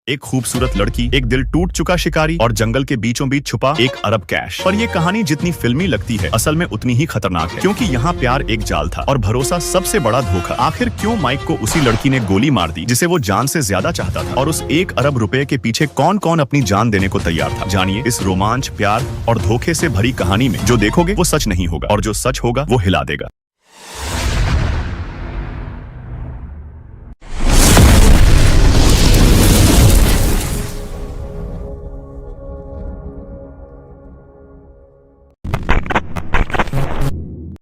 एक खूबसूरत लड़की, एक दिल टूट चुका शिकारी और जंगल के बीचों बीच छुपा 1 अरब कैश। पर ये कहानी जितनी फिल्मी लगती है, असल में उतनी ही खतरनाक है, क्योंकि यहाँ प्यार एक जाल था और भरोसा सबसे बड़ा धोखा। आखिर क्यों माइक को उसी लड़की ने गोली मार दी जिसे वो जान से ज्यादा चाहता था, और उस 1 अरब रुपए के पीछे कौन कौन अपनी जान देने को तैयार था। जानिए इस रोमांच, प्यार और धोखे से भरी कहानी में जो देखोगे वो सच नहीं होगा, और जो सच होगा वो हिला देगा।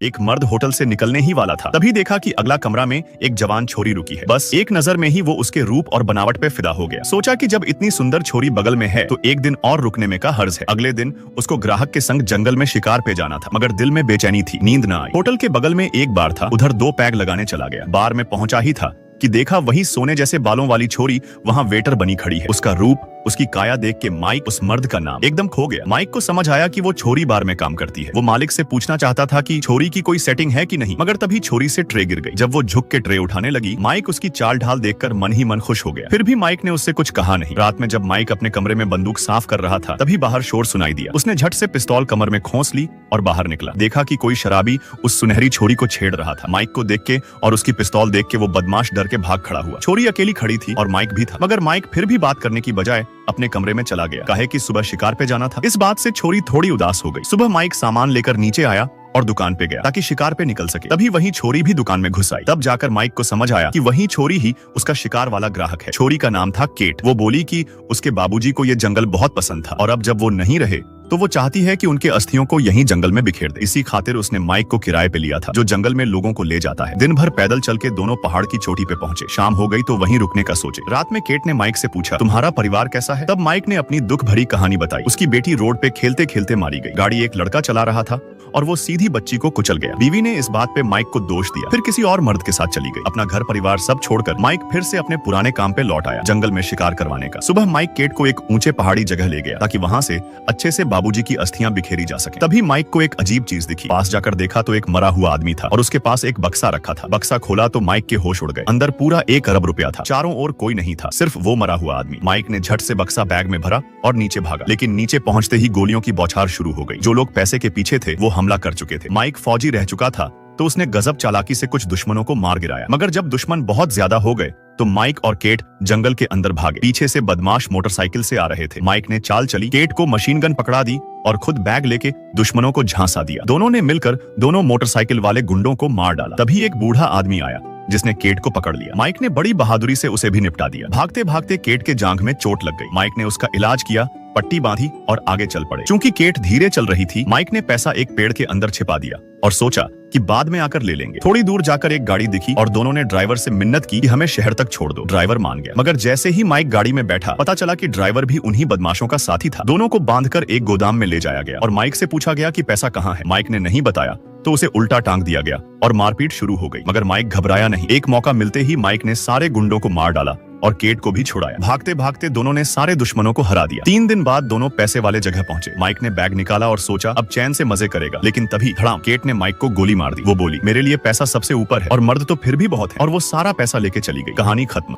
एक मर्द होटल से निकलने ही वाला था, तभी देखा कि अगला कमरा में एक जवान छोरी रुकी है। बस एक नजर में ही वो उसके रूप और बनावट पे फिदा हो गया। सोचा कि जब इतनी सुंदर छोरी बगल में है तो एक दिन और रुकने में का हर्ज है। अगले दिन उसको ग्राहक के संग जंगल में शिकार पे जाना था, मगर दिल में बेचैनी थी, नींद न आई। होटल के बगल में एक बार था, उधर 2 पैग लगाने चला गया। बार में पहुंचा ही था कि देखा वही सोने जैसे बालों वाली छोरी वहाँ वेटर बनी खड़ी है। उसका रूप, उसकी काया देख के माइक उस मर्द का नाम एकदम खो गया। माइक को समझ आया कि वो छोरी बार में काम करती है। वो मालिक से पूछना चाहता था कि छोरी की कोई सेटिंग है कि नहीं, मगर तभी छोरी से ट्रे गिर गई। जब वो झुक के ट्रे उठाने लगी, माइक उसकी चाल ढाल देखकर मन ही मन खुश हो गया। फिर भी माइक ने उससे कुछ कहा नहीं। रात में जब माइक अपने कमरे में बंदूक साफ कर रहा था, तभी बाहर शोर सुनाई दिया। उसने झट से पिस्तौल कमर में खोस ली और बाहर निकला। देखा कि कोई शराबी उस सुनहरी छोरी को छेड़ रहा था। माइक को देख के और उसकी पिस्तौल देख के वो बदमाश डर के भाग खड़ा हुआ। छोरी अकेली खड़ी थी और माइक भी था, मगर माइक फिर भी बात करने की बजाय अपने कमरे में चला गया। काहे कि सुबह शिकार पे जाना था। इस बात से छोरी थोड़ी उदास हो गई। सुबह माइक सामान लेकर नीचे आया और दुकान पे गया ताकि शिकार पे निकल सके। तभी वही छोरी भी दुकान में घुस आई। तब जाकर माइक को समझ आया कि वही छोरी ही उसका शिकार वाला ग्राहक है। छोरी का नाम था केट। वो बोली कि उसके बाबूजी को ये जंगल बहुत पसंद था और अब जब वो नहीं रहे तो वो चाहती है कि उनके अस्थियों को यहीं जंगल में बिखेर दे। इसी खातिर उसने माइक को किराए पे लिया था, जो जंगल में लोगों को ले जाता है। दिन भर पैदल चल के दोनों पहाड़ की चोटी पे पहुंचे। शाम हो गई तो वहीं रुकने का सोचे। रात में केट ने माइक से पूछा, तुम्हारा परिवार कैसा है? तब माइक ने अपनी दुख भरी कहानी बताई। उसकी बेटी रोड पे खेलते खेलते मारी गई। गाड़ी एक लड़का चला रहा था और वो सीधी बच्ची को कुचल गया। बीवी ने इस बात पे माइक को दोष दिया, फिर किसी और मर्द के साथ चली गई। अपना घर परिवार सब छोड़कर माइक फिर से अपने पुराने काम पे लौट आया, जंगल में शिकार करवाने का। सुबह माइक केट को एक ऊंचे पहाड़ी जगह ले गया ताकि वहाँ से अच्छे से बाबूजी की अस्थियां बिखेरी जा सके। तभी माइक को एक अजीब चीज दिखी। पास जाकर देखा तो एक मरा हुआ आदमी था और उसके पास एक बक्सा रखा था। बक्सा खोला तो माइक के होश उड़ गए। अंदर पूरा 1 अरब रुपया था। चारों ओर कोई नहीं था, सिर्फ वो मरा हुआ आदमी। माइक ने झट से बक्सा बैग में भरा और नीचे भागा, लेकिन नीचे पहुंचते ही गोलियों की बौछार शुरू हो गई। जो लोग पैसे के पीछे थे वो हमला कर चुके थे। माइक फौजी रह चुका था तो उसने गजब चालाकी से कुछ दुश्मनों को मार गिराया, मगर जब दुश्मन बहुत ज्यादा हो गए तो माइक और केट जंगल के अंदर भागे। पीछे से बदमाश मोटरसाइकिल से आ रहे थे। माइक ने चाल चली, केट को मशीन गन पकड़ा दी और खुद बैग लेके दुश्मनों को झांसा दिया। दोनों ने मिलकर दोनों मोटरसाइकिल वाले गुंडों को मार डाला। तभी एक बूढ़ा आदमी आया जिसने केट को पकड़ लिया। माइक ने बड़ी बहादुरी से उसे भी निपटा दिया। भागते भागते केट के जांघ में चोट लग गई। माइक ने उसका इलाज किया, पट्टी बांधी और आगे चल पड़े। चूंकि केट धीरे चल रही थी, माइक ने पैसा एक पेड़ के अंदर छिपा दिया और सोचा कि बाद में आकर ले लेंगे। थोड़ी दूर जाकर एक गाड़ी दिखी और दोनों ने ड्राइवर से मिन्नत की कि हमें शहर तक छोड़ दो। ड्राइवर मान गया, मगर जैसे ही माइक गाड़ी में बैठा, पता चला कि ड्राइवर भी उन्हीं बदमाशों का साथी था। दोनों को बांधकर एक गोदाम में ले जाया गया और माइक से पूछा गया कि पैसा कहाँ है। माइक ने नहीं बताया तो उसे उल्टा टांग दिया गया और मारपीट शुरू हो गई, मगर माइक घबराया नहीं। एक मौका मिलते ही माइक ने सारे गुंडों को मार डाला और केट को भी छुड़ाया। भागते भागते दोनों ने सारे दुश्मनों को हरा दिया। 3 दिन बाद दोनों पैसे वाले जगह पहुंचे। माइक ने बैग निकाला और सोचा अब चैन से मजे करेगा, लेकिन तभी धड़ाम, केट ने माइक को गोली मार दी। वो बोली, मेरे लिए पैसा सबसे ऊपर है और मर्द तो फिर भी बहुत है, और वो सारा पैसा लेके चली गई। कहानी खत्म।